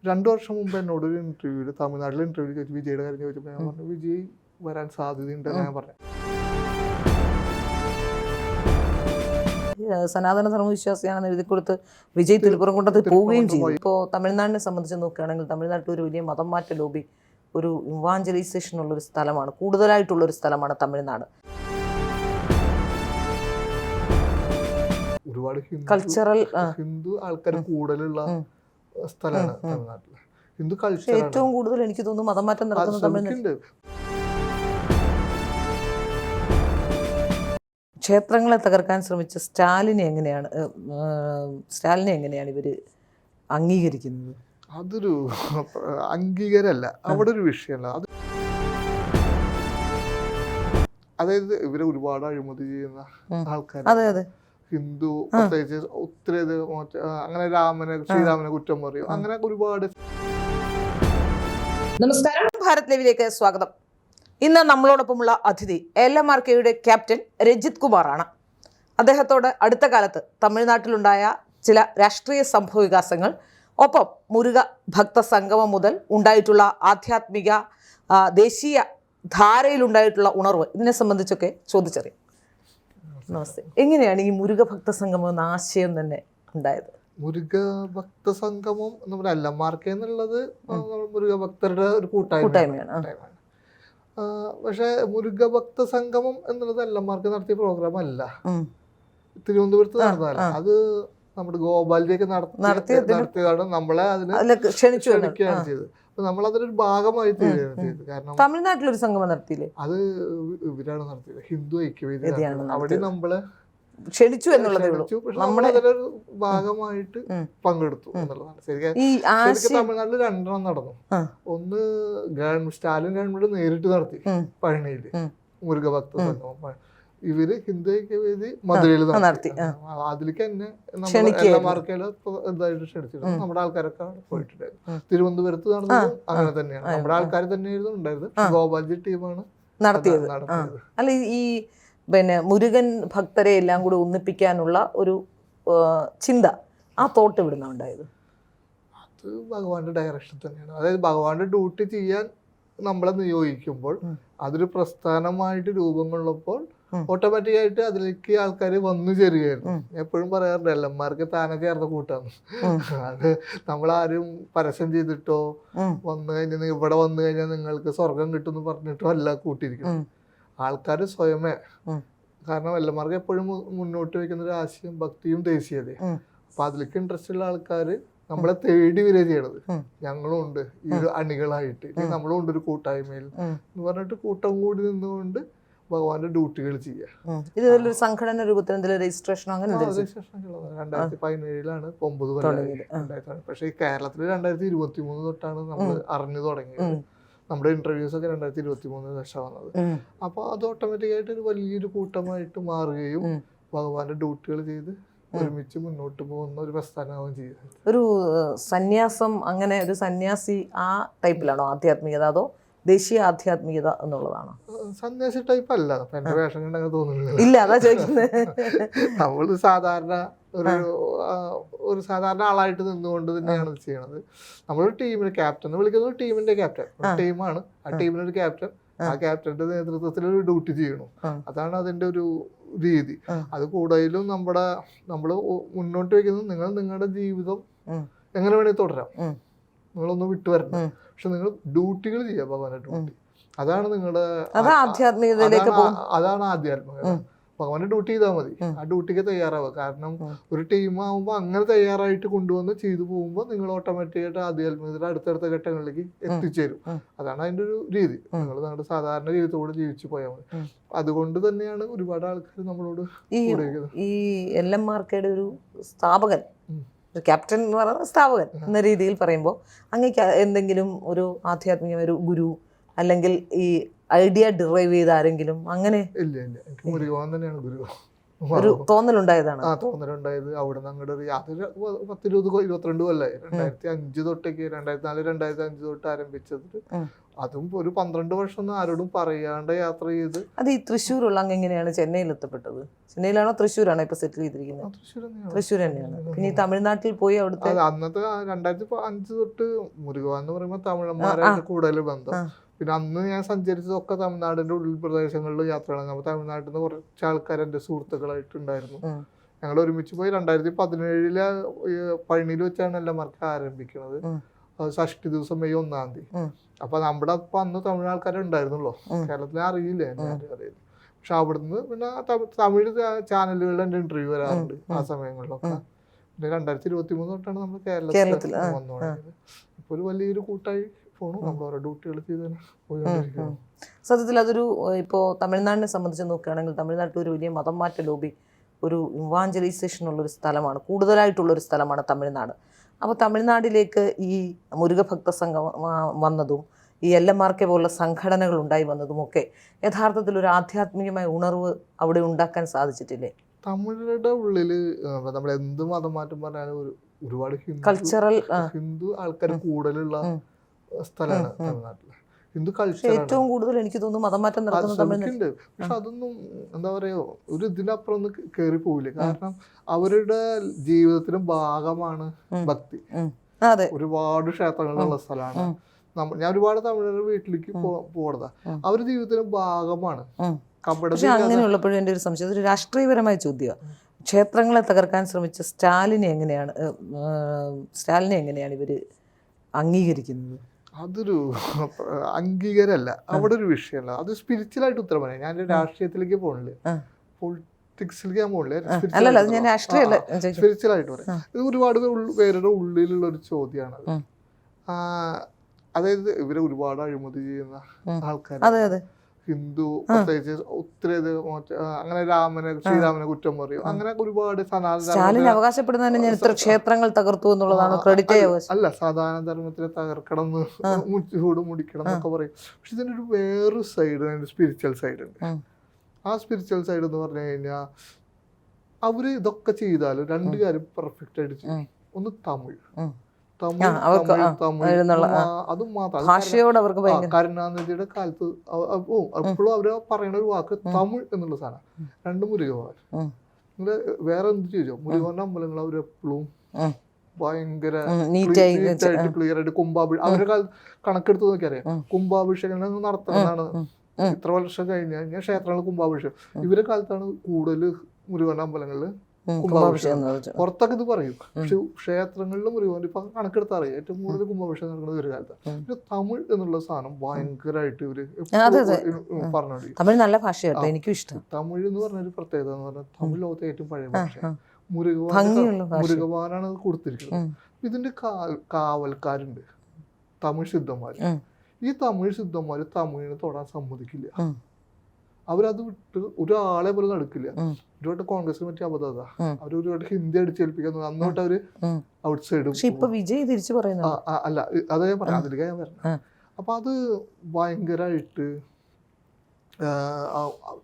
2 വർഷം മുമ്പ് എന്നോട് ഒരു ഇന്റർവ്യൂവിൽ തമിഴ്നാട്ടിലെ ഇന്റർവ്യൂ ചോദിച്ചു, വിജയുടെ കാര്യം ചോദിച്ചപ്പോൾ ഞാൻ പറഞ്ഞു വിജയ് വരാൻ സാധ്യതയുണ്ട് ഞാൻ പറഞ്ഞു. സനാതന ധർമ്മവിശ്വാസിയാണെന്ന് എഴുതി കൊടുത്ത് വിജയ് തിരുപ്പുറംകുണ്ടത്തിൽ പോവുകയും ചെയ്തു. ഇപ്പോൾ തമിഴ്നാടിനെ സംബന്ധിച്ച് നോക്കുകയാണെങ്കിൽ തമിഴ്നാട്ടിൽ ഒരു വലിയ മതം മാറ്റ ലോബി, ഒരു ഇവാഞ്ചലൈസേഷൻ ഉള്ളൊരു സ്ഥലമാണ്, കൂടുതലായിട്ടുള്ളൊരു സ്ഥലമാണ് തമിഴ്നാട്. ഒരുപാട് കൾച്ചറൽ ഹിന്ദു ആൾക്കാർ കൂടുതലുള്ള സ്ഥലമാണ് തമിഴ്നാട്ടിൽ. ഹിന്ദു കൾച്ചർ ഏറ്റവും കൂടുതൽ എനിക്ക് തോന്നുന്നു മതം മാറ്റം നടത്തുന്നത് തമിഴ്നാട്ടിൽ. ക്ഷേത്രങ്ങളെ തകർക്കാൻ ശ്രമിച്ച സ്റ്റാലിനെ എങ്ങനെയാണ് ഇവർ അംഗീകരിക്കുന്നത്? അതൊരു അംഗീകാരമല്ല, അവിടെ ഒരു വിഷയമല്ല അത്. അതായത് ഇവരെ ഒരുപാട് അഴിമതി ചെയ്യുന്ന ആൾക്കാർ, അതെ ഹിന്ദു പ്രത്യേകിച്ച് ഒത്തിരി അങ്ങനെ ശ്രീരാമനെ കുറ്റം പറയും, അങ്ങനെ ഒരുപാട്. നമസ്കാരം, ഭാരത് ലൈവിലേക്ക് സ്വാഗതം. ഇന്ന് നമ്മളോടൊപ്പമുള്ള അതിഥി LMRKയുടെ ക്യാപ്റ്റൻ രജിത് കുമാറാണ്. അദ്ദേഹത്തോട് അടുത്ത കാലത്ത് തമിഴ്നാട്ടിലുണ്ടായ ചില രാഷ്ട്രീയ സംഭവ വികാസങ്ങൾ, ഒപ്പം മുരുക ഭക്ത സംഗമം മുതൽ ഉണ്ടായിട്ടുള്ള ആധ്യാത്മിക ദേശീയ ധാരയിലുണ്ടായിട്ടുള്ള ഉണർവ്, ഇതിനെ സംബന്ധിച്ചൊക്കെ ചോദിച്ചറിയാം. നമസ്തേ. എങ്ങനെയാണ് ഈ മുരുക ഭക്ത സംഗമം എന്ന ആശയം തന്നെ ഉണ്ടായത്? മുരുക ഭക്ത സംഗമം നമ്മുടെ LMRK എന്നുള്ളത് മുരുക ഭക്തരുടെ ഒരു കൂട്ടായ്മയാണ്. പക്ഷെ മുരുക ഭക്ത സംഗമം എന്നുള്ളത് LMRK നടത്തിയ പ്രോഗ്രാം അല്ല, തിരുവനന്തപുരത്ത് നടന്നതല്ല. അത് നമ്മുടെ ഗോപാലിലേക്ക് നടത്തിയതാണ്. നമ്മളെ അതിന് ക്ഷണിക്കുകയാണ് ചെയ്തത്. നമ്മളതിനൊരു ഭാഗമായി തീരുകയാണ് ചെയ്തത്. കാരണം തമിഴ്നാട്ടിലൊരു സംഗമം നടത്തിയില്ലേ? അത് ഇവരാണ് നടത്തിയത്, ഹിന്ദു ഐക്യവേദിയാണ്. അവിടെ നമ്മളെ ക്ഷണിച്ചു എന്നുള്ളതേ ഉള്ളൂ. നമ്മളതിലൊരു ഭാഗമായിട്ട് പങ്കെടുത്തു എന്നുള്ളതാണ്. ശരിക്കും തമിഴ്നാട്ടിൽ 2 നടന്നു. ഒന്ന് സ്റ്റാലിൻ ഗവൺമെന്റ് നേരിട്ട് നടത്തി പഴനിയില് മുരുക ഭക്ത സംഗമം. ഇവര് ഹിന്ദു ഐക്യവേദി മധുരയിൽ നടത്തി. അതിലേക്ക് തന്നെ LMRK ഇതായിട്ട് ക്ഷണിച്ചിരുന്നു. നമ്മുടെ ആൾക്കാരൊക്കെ പോയിട്ടുണ്ടായിരുന്നു. തിരുവനന്തപുരത്ത് നടന്നത് അങ്ങനെ തന്നെയാണ്, നമ്മുടെ ആൾക്കാർ തന്നെയായിരുന്നു ഉണ്ടായിരുന്നത്. ഗോപാൽജി ടീമാണ് നടത്തിയത്. അല്ല, ഈ മുരുകൻ ഭക്തരെ എല്ലാം കൂടി ഒന്നിപ്പിക്കാനുള്ള ഒരു ചിന്ത, ആ തോട്ട് ഇവിടുന്ന് ഉണ്ടായത്? അത് ഭഗവാന്റെ ഡയറക്ഷൻ തന്നെയാണ്. അതായത് ഭഗവാന്റെ ഡ്യൂട്ടി ചെയ്യാൻ നമ്മളെ നിയോഗിക്കുമ്പോൾ അതൊരു പ്രസ്ഥാനമായിട്ട് രൂപം കൊള്ളപ്പോൾ ഓട്ടോമാറ്റിക്കായിട്ട് അതിലേക്ക് ആൾക്കാർ വന്നു ചേരുകയായിരുന്നു. എപ്പോഴും പറയാറുണ്ട് LMRK താനെ ചേർന്ന കൂട്ടാണ്. അത് നമ്മളാരും പരസ്യം ചെയ്തിട്ടോ വന്നു കഴിഞ്ഞാൽ ഇവിടെ വന്നു കഴിഞ്ഞാൽ നിങ്ങൾക്ക് സ്വർഗം കിട്ടുമെന്ന് പറഞ്ഞിട്ടോ അല്ല കൂട്ടിയിരിക്കുന്നത്. ആൾക്കാർ സ്വയമേ, കാരണം LMRK എപ്പോഴും മുന്നോട്ട് വയ്ക്കുന്ന ഒരു ആശയം ഭക്തിയും ദേശീയതയും. അപ്പൊ അതിലേക്ക് ഇൻട്രസ്റ്റ് ഉള്ള ആൾക്കാർ നമ്മളെ തേടി വരിക ചെയ്യണത്. ഞങ്ങളും ഉണ്ട് ഈ ഒരു അണികളായിട്ട്, നമ്മളും ഉണ്ട് ഒരു കൂട്ടായ്മയിൽ എന്ന് പറഞ്ഞിട്ട് കൂട്ടം കൂടി നിന്നുകൊണ്ട് ഭഗവാന്റെ ഡ്യൂട്ടികൾ ചെയ്യുക. ഇതൊരു സംഘടന രൂപത്തിൽ രജിസ്ട്രേഷൻ 2017 9 കൊല്ലം. പക്ഷെ കേരളത്തിൽ 2023 തൊട്ടാണ് നമ്മൾ അറിഞ്ഞു തുടങ്ങിയത്. നമ്മുടെ ഇന്റർവ്യൂസ് ഒക്കെ 2023 വർഷം വന്നത്. അപ്പൊ അത് ഓട്ടോമാറ്റിക്കായിട്ട് ഒരു വലിയൊരു കൂട്ടമായിട്ട് മാറുകയും ഭഗവാന്റെ ഡ്യൂട്ടികൾ ചെയ്ത് ഒരുമിച്ച് മുന്നോട്ട് പോകുന്ന ഒരു പ്രസ്ഥാനമാവുകയും ചെയ്യുന്നത്. ഒരു സന്യാസം, അങ്ങനെ ഒരു സന്യാസി ആ ടൈപ്പിലാണോ ആധ്യാത്മികത, അതോ ദേശീയ ആധ്യാത്മികത എന്നുള്ളതാണോ? സന്യാസി ടൈപ്പ് അല്ല, എന്റെ വേഷം കണ്ട് അങ്ങനെ തോന്നുന്നില്ല. ഇല്ല, അതാ ചോദിക്കുന്നത്. നമ്മള് സാധാരണ ഒരു സാധാരണ ആളായിട്ട് നിന്നുകൊണ്ട് തന്നെയാണ് ചെയ്യണത്. നമ്മളൊരു ടീമിന് ക്യാപ്റ്റൻ വിളിക്കുന്നത്, ടീമിന്റെ ക്യാപ്റ്റൻ, ടീമാണ്. ആ ടീമിനൊരു ക്യാപ്റ്റൻ, ആ ക്യാപ്റ്റന്റെ നേതൃത്വത്തിൽ ഒരു ഡ്യൂട്ടി ചെയ്യണു. അതാണ് അതിന്റെ ഒരു രീതി. അത് കൂടുതലും നമ്മള് മുന്നോട്ട് വെക്കുന്നത്, നിങ്ങൾ നിങ്ങളുടെ ജീവിതം എങ്ങനെ വേണമെങ്കിൽ തുടരാം, നിങ്ങളൊന്നും വിട്ടുവരണം, പക്ഷെ നിങ്ങൾ ഡ്യൂട്ടികൾ ചെയ്യാം, ഭഗവാന്റെ ഡ്യൂട്ടി. അതാണ് നിങ്ങളുടെ അതാണ് ആധ്യാത്മികത. ഭഗവാന്റെ ഡ്യൂട്ടി ചെയ്താൽ മതി, ആ ഡ്യൂട്ടിക്ക് തയ്യാറാവുക. കാരണം ഒരു ടീമാകുമ്പോൾ അങ്ങനെ തയ്യാറായിട്ട് കൊണ്ടുവന്ന് ചെയ്തു പോകുമ്പോൾ നിങ്ങൾ ഓട്ടോമാറ്റിക്കായിട്ട് ആധ്യാത്മികതയുടെ അടുത്തടുത്ത ഘട്ടങ്ങളിലേക്ക് എത്തിച്ചേരും. അതാണ് അതിന്റെ ഒരു രീതി. നിങ്ങൾ നിങ്ങളുടെ സാധാരണ ജീവിതത്തോടെ ജീവിച്ചു പോയാൽ മതി. അതുകൊണ്ട് തന്നെയാണ് ഒരുപാട് ആൾക്കാർ നമ്മളോട് ഈ LMRKയുടെ ഒരു സ്ഥാപകൻ, ക്യാപ്റ്റൻ എന്ന് പറയുന്ന സ്ഥാപകൻ എന്ന രീതിയിൽ പറയുമ്പോൾ അങ്ങേക്ക് എന്തെങ്കിലും ഒരു ആധ്യാത്മിക ഒരു ഗുരു, അല്ലെങ്കിൽ ഈ ഐഡിയ ഡിറൈവ് ചെയ്ത ആരെങ്കിലും അങ്ങനെ? ഇല്ല, എനിക്ക് മുരുകൻ തന്നെയാണ് ഗുരു. ഒരു തോന്നലുണ്ടായതാണ്. തോന്നലുണ്ടായത്. അവിടെ നിന്ന് അങ്ങോട്ട് അതൊരു 10-20-22 കൊല്ലായി. 2005 തൊട്ടേക്ക് 2004-2005 തൊട്ട് ആരംഭിച്ചത്. അതും ഒരു 12 വർഷം ഒന്നും ആരോടും പറയാണ്ട് യാത്ര ചെയ്ത്. അത് ഈ തൃശ്ശൂരുള്ള അങ്ങ് എങ്ങനെയാണ് ചെന്നൈയിൽ എത്തപ്പെട്ടത്? ചെന്നൈയിലാണോ തൃശ്ശൂരാണോ ഇപ്പൊ സെറ്റിൽ ചെയ്തിരിക്കുന്നത്? തൃശ്ശൂർ തന്നെയാണ്. പിന്നെ ഈ തമിഴ്നാട്ടിൽ പോയി അവിടുത്തെ അന്നത്തെ 2005 തൊട്ട് മുരുകൻ എന്ന് പറയുമ്പോൾ തമിഴന്മാരായിട്ട് കൂടുതൽ ബന്ധം. പിന്നെ അന്ന് ഞാൻ സഞ്ചരിച്ചതൊക്കെ തമിഴ്നാടിന്റെ ഉൾപ്രദേശങ്ങളിൽ യാത്രകളാണ്. അപ്പോൾ തമിഴ്നാട്ടിൽ നിന്ന് കുറച്ച് ആൾക്കാർ എൻ്റെ സുഹൃത്തുക്കളായിട്ടുണ്ടായിരുന്നു. ഞങ്ങൾ ഒരുമിച്ച് പോയി. 2017 പഴനിയിൽ വെച്ചാണ് എല്ലമാർക്ക് ആരംഭിക്കുന്നത്. ഷഷ്ടി ദിവസം മെയ് 1-ാം തീയതി. അപ്പൊ നമ്മുടെ അപ്പൊ അന്ന് തമിഴ് ആൾക്കാരുണ്ടായിരുന്നല്ലോ. കേരളത്തിലെ അറിയില്ല എന്നെ അറിയുന്നത്. പക്ഷെ അവിടുന്ന് പിന്നെ തമിഴ് ചാനലുകളിൽ എൻ്റെ ഇന്റർവ്യൂ വരാറുണ്ട് ആ സമയങ്ങളിലൊക്കെ. പിന്നെ 2023 തൊട്ടാണ് നമ്മൾ കേരളത്തിൽ വന്നു തുടങ്ങിയത്. ഇപ്പൊ ഒരു വലിയൊരു കൂട്ടായി പോണു. നമ്മൾ ഓരോ ഡ്യൂട്ടികൾ ചെയ്ത് പോയിക്കൊണ്ടിരിക്കുന്നു. സത്യത്തിൽ അതൊരു ഇപ്പോൾ തമിഴ്നാടിനെ സംബന്ധിച്ച് നോക്കുകയാണെങ്കിൽ തമിഴ്നാട്ടിൽ ഒരു വലിയ മതം മാറ്റ ലോബി, ഒരു ഇവാഞ്ചലൈസേഷൻ ഉള്ളൊരു സ്ഥലമാണ്, കൂടുതലായിട്ടുള്ളൊരു സ്ഥലമാണ് തമിഴ്നാട്. അപ്പോൾ തമിഴ്നാട്ടിലേക്ക് ഈ മുരുകഭക്ത സംഘം വന്നതും ഈ LMRK പോലുള്ള സംഘടനകൾ ഉണ്ടായി വന്നതും ഒക്കെ യഥാർത്ഥത്തിൽ ഒരു ആധ്യാത്മികമായ ഉണർവ് അവിടെ ഉണ്ടാക്കാൻ സാധിച്ചിട്ടില്ലേ? തമിഴരുടെ ഉള്ളില് നമ്മൾ എന്ത് മതം മാറ്റം പറഞ്ഞാലും ഒരുപാട് കൾച്ചറൽ ഹിന്ദു ആൾക്കാർ കൂടുതലുള്ള സ്ഥലമാണ് തമിഴ്നാട്ടില്. ഹിന്ദു കൾച്ചർ ഏറ്റവും കൂടുതൽ എനിക്ക് തോന്നുന്നു മതം മാറ്റം നടക്കുന്നത് തമിഴ്നാട്ടിൽ. പക്ഷെ അതൊന്നും എന്താ പറയാ ഒരു ഇതിനപ്പുറം ഒന്നും കയറി പോവില്ല. കാരണം അവരുടെ ജീവിതത്തിന്റെ ഭാഗമാണ് ഭക്തി. ഒരുപാട് ക്ഷേത്രങ്ങളുള്ള സ്ഥലമാണ്. ഞാൻ ഒരുപാട് തമിഴരുടെ വീട്ടിലേക്ക് പോകണതാ. അവരുടെ ജീവിതത്തിന്റെ ഭാഗമാണ്. പക്ഷെ അങ്ങനെയുള്ളപ്പോഴും എൻ്റെ ഒരു സംശയം, ഒരു രാഷ്ട്രീയപരമായ ചോദ്യമാണ്. ക്ഷേത്രങ്ങളെ തകർക്കാൻ ശ്രമിച്ച സ്റ്റാലിനെ എങ്ങനെയാണ് ഇവര് അംഗീകരിക്കുന്നത്? അതൊരു അംഗീകാരമല്ല, അവിടെ ഒരു വിഷയമല്ല. അത് സ്പിരിച്വലായിട്ട് ഉത്തരം പറയാം. ഞാൻ രാഷ്ട്രീയത്തിലേക്ക് പോകണില്ല, പൊളിറ്റിക്സിലേക്ക് ഞാൻ പോകണില്ല, സ്പിരിച്വലായിട്ട് പറയാം. ഇത് ഒരുപാട് പേരുടെ ഉള്ളിലുള്ള ഒരു ചോദ്യമാണത്. അതായത് ഇവരെ ഒരുപാട് അഴിമതി ചെയ്യുന്ന ആൾക്കാർ, ഹിന്ദു പ്രത്യേകിച്ച് ഒത്തിരി അങ്ങനെ ശ്രീരാമനെ കുറ്റം പറയും. അങ്ങനെ ഒരുപാട് സ്റ്റാലിൻ അവകാശപ്പെടുന്നതിന് ഞാൻ ഇത്ര ക്ഷേത്രങ്ങൾ തകർത്തു എന്നുള്ളതാണ് ക്രെഡിറ്റ്. അല്ല, സാധാരണ ധർമ്മത്തിനെ തകർക്കണം ചൂട് മുടിക്കണം എന്നൊക്കെ പറയും. പക്ഷെ ഇതിൻ്റെ ഒരു വേറൊരു സൈഡ്, സ്പിരിച്വൽ സൈഡ് ഉണ്ട്. ആ സ്പിരിച്വൽ സൈഡ് എന്ന് പറഞ്ഞു കഴിഞ്ഞാൽ അവര് ഇതൊക്കെ ചെയ്താലും രണ്ട് കാര്യം പെർഫെക്റ്റ് ആയിട്ട് ചെയ്യും. ഒന്ന് തമിഴ്, അതും മാത്രം. കരുണാനിധിയുടെ കാലത്ത് എപ്പോഴും അവര് പറയുന്ന ഒരു വാക്ക് തമിഴ് എന്നുള്ള സാധനം. രണ്ട് മുരുകൻ. വേറെ എന്ത് ചെയ്തോ മുരുകന്റെ അമ്പലങ്ങൾ അവരെപ്പോഴും ഭയങ്കര നീറ്റായിട്ട് ക്ലിയർ ആയിട്ട് അവരുടെ കണക്കെടുത്ത് നോക്കിയറിയാം. കുംഭാഭിഷേകം നടത്തുന്നതാണ്. ഇത്ര വർഷം കഴിഞ്ഞ് കഴിഞ്ഞാൽ ക്ഷേത്രങ്ങൾ കുംഭാഭിഷേകം. ഇവരുടെ കാലത്താണ് കൂടുതൽ മുരുകന്റെ അമ്പലങ്ങളില് കുംഭാഭിഷേകം. പുറത്തൊക്കെ ഇത് പറയും, പക്ഷെ ക്ഷേത്രങ്ങളിലും മുരുകൻ ഇപ്പൊ കണക്കെടുത്തറിയാം ഏറ്റവും കൂടുതൽ കുംഭാഭിഷേകം നടക്കുന്നത് ഒരു കാലത്താണ്. തമിഴ് എന്നുള്ള സാധനം ഭയങ്കരമായിട്ട് ഇവര് പറഞ്ഞോണ്ടി. തമിഴ് നല്ല ഭാഷയാട്ടോ, എനിക്കും ഇഷ്ടം. തമിഴ് എന്ന് പറഞ്ഞൊരു പ്രത്യേകത എന്ന് പറഞ്ഞാൽ തമിഴ് ലോകത്തെ ഏറ്റവും പഴയ ഭാഷ. മുരുകവാനാണ് അത് കൊടുത്തിരിക്കുന്നത്. ഇതിന്റെ കാവൽക്കാരുണ്ട്, തമിഴ് സിദ്ധന്മാര്. ഈ തമിഴ് സിദ്ധന്മാര് തമിഴിനെ തൊടാൻ സമ്മതിക്കില്ല. അവരത് വിട്ട് ഒരാളെ പോലും നടക്കില്ല. ഒരുപാട് കോൺഗ്രസിന് പറ്റിയ അബദ്ധത. അവർ ഒരുപാട് ഹിന്ദി അടിച്ചേൽപ്പിക്കാൻ അന്നോട്ട് അവര് ഔട്ട് സൈഡ്. അല്ല, അതേ പറയാം, അതിലേക്ക് ഞാൻ പറഞ്ഞു. അപ്പൊ അത് ഭയങ്കരമായിട്ട്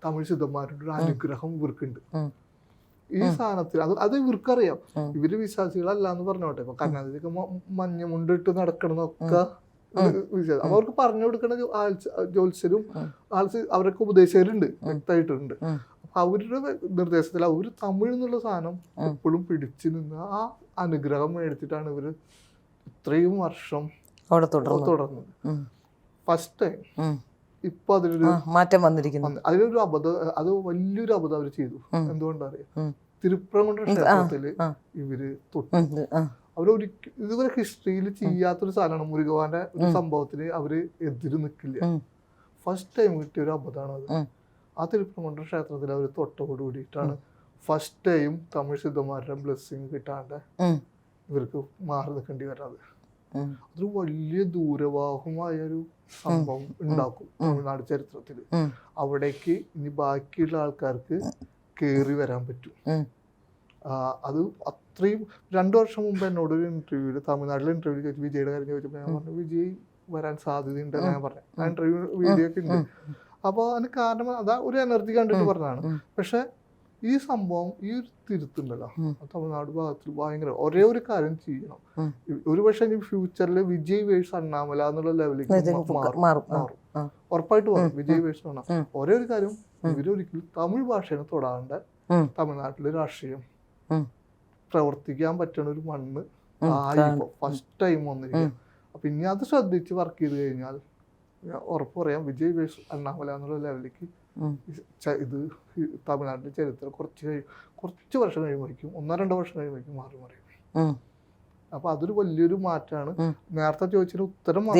തമിഴ് സിദ്ധന്മാരുടെ ഒരു അനുഗ്രഹം ഇവർക്കുണ്ട് ഈ സാധനത്തിൽ. അത് ഇവർക്കറിയാം. ഇവര് വിശ്വാസികളല്ല എന്ന് പറഞ്ഞോട്ടെ. ഇപ്പൊ കർണാടകയ്ക്ക് മഞ്ഞമുണ്ടിട്ട് നടക്കണമെന്നൊക്കെ അവർക്ക് പറഞ്ഞു കൊടുക്കുന്ന ജോത്സ്യരും അവരൊക്കെ ഉപദേശകരുണ്ട്, വ്യക്തമായിട്ടുണ്ട്. അപ്പൊ അവരുടെ നിർദ്ദേശത്തിൽ അവര് തമിഴ് എന്നുള്ള സാധനം എപ്പോഴും പിടിച്ചു നിന്ന് ആ അനുഗ്രഹം മേടിച്ചിട്ടാണ് ഇവര് ഇത്രയും വർഷം തുടർന്നത്. ഫസ്റ്റ് ടൈം ഇപ്പൊ അതിലൊരു മാറ്റം വന്നിരിക്കുന്നു. അതിലൊരു അബദ്ധം, അത് വലിയൊരു അബദ്ധം അവര് ചെയ്തു. എന്തുകൊണ്ടറിയാം? തിരുപ്പരംകുന്றம் ക്ഷേത്രത്തില് ഇവര് തൊട്ടു. അവരൊരിക്കലും ഇതുവരെ ഹിസ്റ്ററിയിൽ ചെയ്യാത്തൊരു സാധനമാണ്. മുരുകവാന്റെ ഒരു സംഭവത്തിന് അവര് എതിര് നിൽക്കില്ല. ഫസ്റ്റ് ടൈം കിട്ടിയ ഒരു അബദ്ധമാണ് അത്. ആ തിരുപ്പരംകുന്றம் ക്ഷേത്രത്തിൽ അവർ തൊട്ടോട് കൂടിയിട്ടാണ് ഫസ്റ്റ് ടൈം തമിഴ് സിദ്ധന്മാരുടെ ബ്ലെസ്സിങ് കിട്ടാണ്ട് ഇവർക്ക് മാറി നിൽക്കേണ്ടി വരുന്നത്. അതൊരു വലിയ ദൂരവാഹമായ ഒരു സംഭവം ഉണ്ടാക്കും തമിഴ്നാട് ചരിത്രത്തില്. അവിടേക്ക് ഇനി ബാക്കിയുള്ള ആൾക്കാർക്ക് കേറി വരാൻ പറ്റും. അത് അത്രയും 2 വർഷം മുമ്പ് എന്നോട് ഒരു ഇന്റർവ്യൂല്, തമിഴ്നാട്ടിലെ ഇന്റർവ്യൂ ചോദിച്ചു, വിജയുടെ കാര്യം ചോദിച്ചപ്പോൾ ഞാൻ പറഞ്ഞു വിജയ് വരാൻ സാധ്യതയുണ്ട്. ഞാൻ പറഞ്ഞു, ആ ഇന്റർവ്യൂ വീഡിയോ ഒക്കെ ഉണ്ട്. അപ്പോൾ അതിന് കാരണം അതാ ഒരു എനർജി കണ്ടിട്ട് പറഞ്ഞതാണ്. പക്ഷെ ഈ സംഭവം ഈ ഒരു തിരുത്തുണ്ടല്ലോ തമിഴ്നാട് ഭാഗത്തിൽ ഭയങ്കര ഒരേ ഒരു കാര്യം ചെയ്യണം. ഒരു പക്ഷേ ഇനി ഫ്യൂച്ചറിൽ വിജയ് വേഴ്സ് അണ്ണാമല എന്നുള്ള ലെവലിലേക്ക് മാറും. ഉറപ്പായിട്ട് മാറും വിജയ് വേഴ്സ് അണ്ണാമല. ഒരേ ഒരു കാര്യം, ഇവരൊരിക്കലും തമിഴ് ഭാഷയെ തൊടാണ്ട് തമിഴ്നാട്ടിലെ രാഷ്ട്രീയം പ്രവർത്തിക്കാൻ പറ്റുന്ന ഒരു മണ്ണ് ആയിപ്പോ ഫസ്റ്റ് ടൈം വന്നിരിക്കുക. അപ്പൊ ഇനി അത് ശ്രദ്ധിച്ച് വർക്ക് ചെയ്ത് കഴിഞ്ഞാൽ ഉറപ്പ് പറയാം വിജയ് വേഴ്സ് അണ്ണാമല എന്നുള്ള ലെവലിലേക്ക് ഇത് തമിഴ്നാട്ടിലെ ചരിത്രം കുറച്ച് വർഷം കഴിയുമ്പോഴേക്കും 1-2 വർഷം കഴിയുമ്പോഴേക്കും മാറി. അപ്പൊ അതൊരു വലിയൊരു മാറ്റാണ്. നേരത്തെ ചോദിച്ചതിന് ഉത്തരം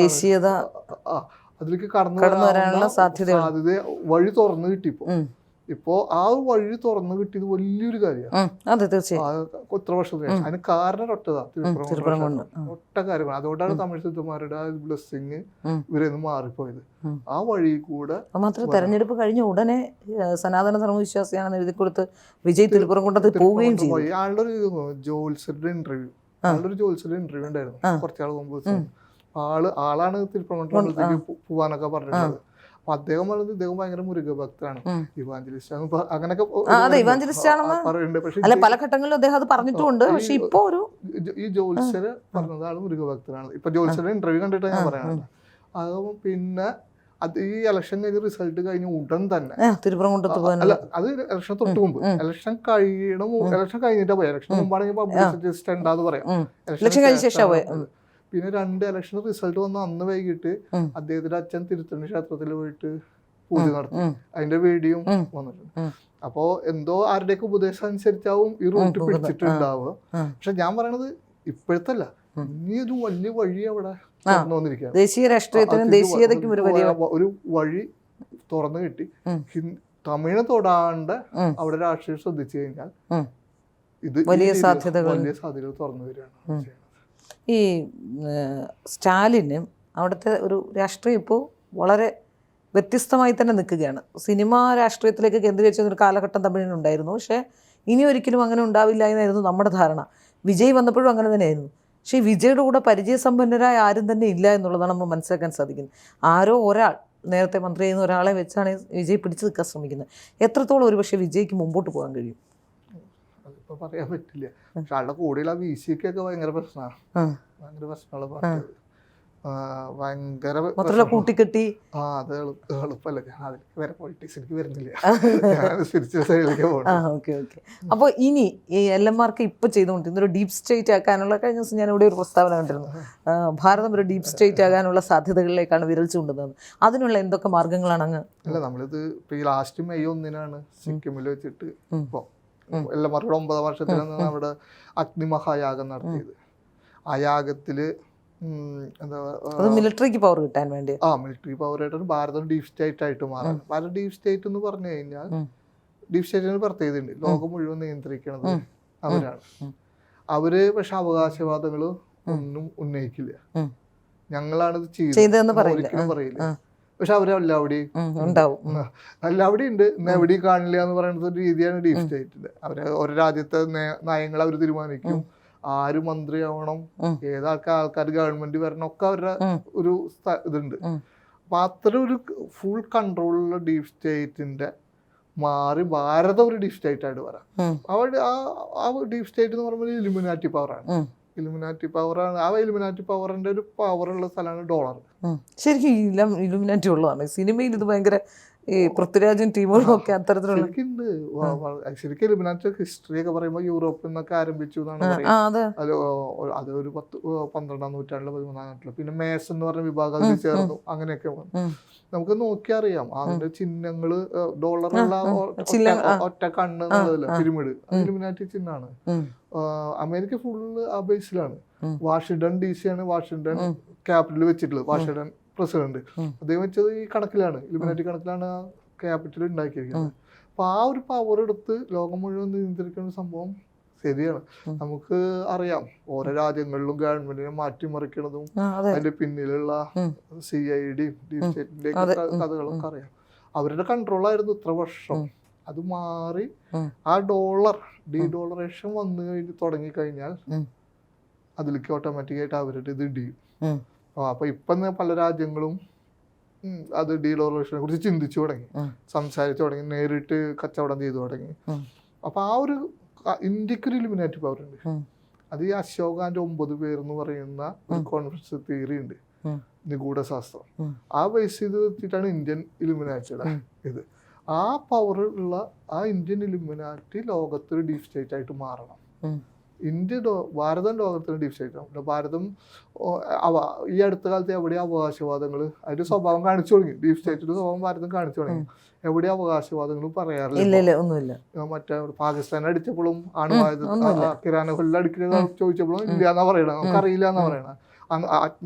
അതിലേക്ക് കടന്നു വരാനുള്ള സാധ്യത വഴി തുറന്നു കിട്ടിയപ്പോ. ഇപ്പോ ആ വഴി തുറന്നു കിട്ടിയത് വലിയൊരു കാര്യമാണ്. എത്ര വർഷത്തിന് ശേഷം. അതിന് കാരണം ഒറ്റതാ ഒറ്റ കാര്യമാണ്. അതുകൊണ്ടാണ് തമിഴ് സിദ്ധന്മാരുടെ ബ്ലെസ്സിങ് ഇവരെന്ന് മാറിപ്പോയത്. ആ വഴി കൂടെ മാത്രം തെരഞ്ഞെടുപ്പ് കഴിഞ്ഞ ഉടനെ സനാതന ധർമ്മവിശ്വാസിയാണെന്ന് എഴുതി കൊടുത്ത് വിജയ് തിരുപ്പുറംകുണ്ടത്ത് പോവുകയും ചെയ്തു. ആളുടെ ഒരു ജോത്സ്യരുടെ ഇന്റർവ്യൂ ഉണ്ടായിരുന്നു കുറച്ചാൾ മുമ്പ്. ആളാണ് തിരുപ്പുറംകുണ്ടത്തേക്ക് പോവാനൊക്കെ പറഞ്ഞിട്ടുള്ളത്. അപ്പൊ അദ്ദേഹം പറഞ്ഞത് ഇദ്ദേഹം ഭയങ്കര മുരുകഭക്തനാണ്, ഇവാഞ്ചലിസ്റ്റ് അങ്ങനെയൊക്കെ പറയുന്നുണ്ട്. പക്ഷെ പല ഘട്ടങ്ങളിലും അദ്ദേഹം അത് പറഞ്ഞിട്ടുണ്ട്. പക്ഷെ ഇപ്പൊ ഈ ജോത്സ്യര് പറഞ്ഞത് ആള് മുരുകഭക്തനാണ്. ഇപ്പൊ ജോത്സ്യരുടെ ഇന്റർവ്യൂ കണ്ടിട്ട് ഞാൻ പറയാനുണ്ട്. അത് പിന്നെ അത് ഈ ഇലക്ഷൻ കഴിഞ്ഞ് റിസൾട്ട് കഴിഞ്ഞ ഉടൻ തന്നെ അല്ല, അത് ഇലക്ഷൻ തൊട്ട് മുമ്പ്, ഇലക്ഷൻ കഴിഞ്ഞിട്ടാ പോയി. ഇലക്ഷൻ മുമ്പാണെങ്കിൽ പബ്ലിസിറ്റി ഉണ്ടാന്ന് പറയാം. പിന്നെ 2 ഇലക്ഷൻ റിസൾട്ട് വന്ന അന്ന് വൈകിട്ട് അദ്ദേഹത്തിന്റെ അച്ഛൻ തിരുത്തണി ക്ഷേത്രത്തിൽ പോയിട്ട് പൂജ നടത്തി. അതിന്റെ വീഡിയോ വന്നിട്ടുണ്ട്. അപ്പോ എന്തോ ആരുടെയൊക്കെ ഉപദേശം അനുസരിച്ചാവും ഈ റൂട്ട് പിടിച്ചിട്ടുണ്ടാവുക. പക്ഷെ ഞാൻ പറയണത് ഇപ്പോഴത്തല്ല, ഇനി ഒരു വലിയ വഴി അവിടെ തുറന്നു വന്നിരിക്കുകയാണ്. ദേശീയ രാഷ്ട്രീയത്തിനും ദേശീയതയ്ക്കും ഒരു വഴി തുറന്നു കിട്ടി. തമിഴ് തൊടാണ്ട് അവിടെ രാഷ്ട്രീയം ശ്രദ്ധിച്ചു കഴിഞ്ഞാൽ ഇത് വലിയ സാധ്യതകൾ തുറന്നു വരികയാണ്. ഈ സ്റ്റാലിന് അവിടുത്തെ ഒരു രാഷ്ട്രീയം ഇപ്പോൾ വളരെ വ്യത്യസ്തമായി തന്നെ നിൽക്കുകയാണ്. സിനിമാ രാഷ്ട്രീയത്തിലേക്ക് കേന്ദ്രീകരിച്ച ഒരു കാലഘട്ടം തമിഴിനുണ്ടായിരുന്നു. പക്ഷേ ഇനി ഒരിക്കലും അങ്ങനെ ഉണ്ടാവില്ല എന്നായിരുന്നു നമ്മുടെ ധാരണ. വിജയ് വന്നപ്പോഴും അങ്ങനെ തന്നെയായിരുന്നു. പക്ഷേ ഈ വിജയുടെ കൂടെ പരിചയസമ്പന്നരായ ആരും തന്നെ ഇല്ല എന്നുള്ളതാണ് നമ്മൾ മനസ്സിലാക്കാൻ സാധിക്കുന്നത്. ആരോ ഒരാൾ, നേരത്തെ മന്ത്രി ചെയ്യുന്ന ഒരാളെ വെച്ചാണ് വിജയ് പിടിച്ചു നിൽക്കാൻ ശ്രമിക്കുന്നത്. എത്രത്തോളം ഒരു പക്ഷേ വിജയ്ക്ക് മുമ്പോട്ട് പോകാൻ കഴിയും അതിപ്പോ പറയാൻ പറ്റില്ല. പക്ഷെ ആളുടെ കൂടെയുള്ള VC-ക്കൊക്കെ ഭയങ്കര പ്രശ്നമാണ്. ഭയങ്കര പ്രശ്നമുള്ള പാർട്ടി, ഭയങ്കര കൂട്ടിക്കെട്ടി. അത് എളുപ്പമല്ല. ഞാൻ അതിലേക്ക് വരെ പൊളിറ്റിക്സിലേക്ക് വരുന്നില്ല, സ്പിരിച്വൽ സൈഡിലേക്ക് പോകണം. അപ്പോൾ ഇനി ഈ LMRK ഇപ്പൊ ചെയ്തുകൊണ്ടിരുന്ന ഒരു ഡീപ് സ്റ്റേറ്റ് ആക്കാനുള്ള, കഴിഞ്ഞ ദിവസം ഞാൻ ഇവിടെ ഒരു പ്രസ്താവന കണ്ടിരുന്നു, ഭാരതം ഒരു ഡീപ് സ്റ്റേറ്റ് ആകാനുള്ള സാധ്യതകളിലേക്കാണ് വിരൽ ചൂണ്ടുന്നത്. അതിനുള്ള എന്തൊക്കെ മാർഗങ്ങളാണ് അങ്ങ്? അല്ല, നമ്മളിത് ഇപ്പൊ ഈ ലാസ്റ്റ് മെയ് 1 സിക്കിമിൽ വെച്ചിട്ട് ഇപ്പൊ LMRKയുടെ 9ാം വർഷത്തിലാണ് അവിടെ അഗ്നിമഹായാഗം നടത്തിയത്. ആ യാഗത്തില് മിലിറ്ററിക്ക് പവർ കിട്ടാൻ വേണ്ടി മിലിറ്ററി പവർ ആയിട്ട് ഭാരതം ഡീപ് സ്റ്റേറ്റ് ആയിട്ട് മാറാൻ. ഭാരത ഡീപ് സ്റ്റേറ്റ് എന്ന് പറഞ്ഞു കഴിഞ്ഞാൽ ഡീപ് സ്റ്റേറ്റിന് പ്രത്യേകതയുണ്ട്. ലോകം മുഴുവൻ നിയന്ത്രിക്കുന്നത് അവരാണ്. അവര് പക്ഷെ അവകാശവാദങ്ങൾ ഒന്നും ഉന്നയിക്കില്ല. ഞങ്ങളാണ് ഇത് ചെയ്തതെന്ന് പറയില്ല. പക്ഷെ അവരെല്ലാവിടെയും എല്ലാവിടെയും ഉണ്ട്. എവിടെയും കാണില്ല എന്ന് പറയുന്ന ഒരു രീതിയാണ് ഡീപ് സ്റ്റേറ്റിന്റെ. അവര് ഒരു രാജ്യത്തെ നയങ്ങൾ അവർ തീരുമാനിക്കും. ആര് മന്ത്രിയാവണം, ആൾക്കാർ ഗവൺമെന്റ് വരണം, ഒക്കെ അവരുടെ ഒരു ഇതുണ്ട്. അപ്പൊ അത്ര ഒരു ഫുൾ കൺട്രോളുള്ള ഡീപ് സ്റ്റേറ്റിന്റെ മാറി ഭാരതം ഒരു ഡീപ് സ്റ്റേറ്റ് ആയിട്ട് വരാം. അവിടെ ആ ഡീപ് സ്റ്റേറ്റ് എന്ന് പറയുമ്പോൾ ഇലുമിനാറ്റി പവറാണ്. ഇലുമിനാറ്റി പവറാണ്. ആ ഇലുമിനാറ്റി പവറിന്റെ ഒരു പവറുള്ള സ്ഥലമാണ് ഡോളർ. ശരിക്കും ഇലുമിനാറ്റി ഉള്ളതാണ്. സിനിമയിൽ ഇത് ഭയങ്കര ഈ പൃഥ്വിരാജും ടീമുകളും ഒക്കെ അത്തരത്തിലുള്ള ശരിക്കും ഇലുമിനാറ്റി ഹിസ്റ്ററി ഒക്കെ പറയുമ്പോൾ യൂറോപ്പിൽ നിന്നൊക്കെ ആരംഭിച്ചു എന്നാണ് പറയുന്നത്. അത് ഒരു 12ാം നൂറ്റാണ്ടില് 13ാം നൂറ്റാണ്ടില് പിന്നെ മേസൺ എന്ന് പറഞ്ഞ വിഭാഗം അതിൽ ചേർന്നു. അങ്ങനെയൊക്കെ നമുക്ക് നോക്കിയറിയാം. അതിന്റെ ചിഹ്നങ്ങള് ഡോളറുള്ള ഒറ്റ കണ്ണ് എന്നുള്ളതല്ല, പിരമിഡ്, ഇലുമിനാറ്റി ചിഹ്നമാണ്. അമേരിക്ക ഫുള്ള് ആ ബേസിലാണ്. വാഷിംഗ്ടൺ DC ആണ് വാഷിംഗ്ടൺ ക്യാപിറ്റൽ വെച്ചിട്ടുള്ളത്. വാഷിംഗ്ടൺ പ്രസിഡന്റ് അദ്ദേഹം വെച്ചത് ഈ കണക്കിലാണ്, ഇലുമിനാറ്റി കണക്കിലാണ് ആ ക്യാപിറ്റൽ ഉണ്ടാക്കിയിരിക്കുന്നത്. അപ്പൊ ആ ഒരു പവർ എടുത്ത് ലോകം മുഴുവൻ നിയന്ത്രിക്കുന്ന സംഭവം ശരിയാണ്. നമുക്ക് അറിയാം ഓരോ രാജ്യങ്ങളിലും ഗവൺമെന്റിനെ മാറ്റിമറിക്കണതും അതിന്റെ പിന്നിലുള്ള CID ഡീപ് സ്റ്റേറ്റിന്റെ കഥകളൊക്കെ അറിയാം. അവരുടെ കൺട്രോളായിരുന്നു ഇത്ര വർഷം. അത് മാറി ആ ഡീഡോളറേഷൻ വന്നു കഴിഞ്ഞ് തുടങ്ങിക്കഴിഞ്ഞാൽ അതിലേക്ക് ഓട്ടോമാറ്റിക്കായിട്ട് അവരുടെ ഇത് ഇടിയും. അപ്പൊ ഇപ്പൊ പല രാജ്യങ്ങളും അത് ഡീഡോളറേഷനെ കുറിച്ച് ചിന്തിച്ചു തുടങ്ങി, സംസാരിച്ചു തുടങ്ങി, നേരിട്ട് കച്ചവടം ചെയ്തു തുടങ്ങി. അപ്പൊ ആ ഒരു ഇന്ത്യക്കൊരു ഇലുമിനാറ്റി പവർ ഉണ്ട്. അത് ഈ അശോകാന്റെ 9 പേർ എന്ന് പറയുന്ന ഒരു കോൺഫറൻസ് തിയറി ഉണ്ട്, നിഗൂഢ ശാസ്ത്രം. ആ ബേസ് ചെയ്ത് വെച്ചിട്ടാണ് ഇന്ത്യൻ ഇലുമിനാറ്റിയുടെ ഇത്. ആ പവർ ഉള്ള ആ ഇന്ത്യൻ ഇലുമിനാറ്റി ലോകത്തൊരു ഡീപ് സ്റ്റേറ്റ് ആയിട്ട് മാറണം. ഭാരതം ലോകത്തിന് ഡീപ് സ്റ്റേറ്റ് ആവും. ഭാരതം ഈ അടുത്ത കാലത്ത് എവിടെ അവകാശവാദങ്ങൾ അതിന്റെ സ്വഭാവം കാണിച്ചു തുടങ്ങി. ഡീപ് സ്റ്റേറ്റിന്റെ സ്വഭാവം ഭാരതം കാണിച്ചു തുടങ്ങി. എവിടെ അവകാശവാദങ്ങളും പറയാറില്ല. മറ്റേ പാകിസ്ഥാൻ അടിച്ചപ്പോഴും കിരാനകൊല്ല അടിക്കുന്നത് ചോദിച്ചപ്പോഴും ഇല്ല എന്നാ പറയണത്, നമുക്കറിയില്ല എന്നാ പറയണത്.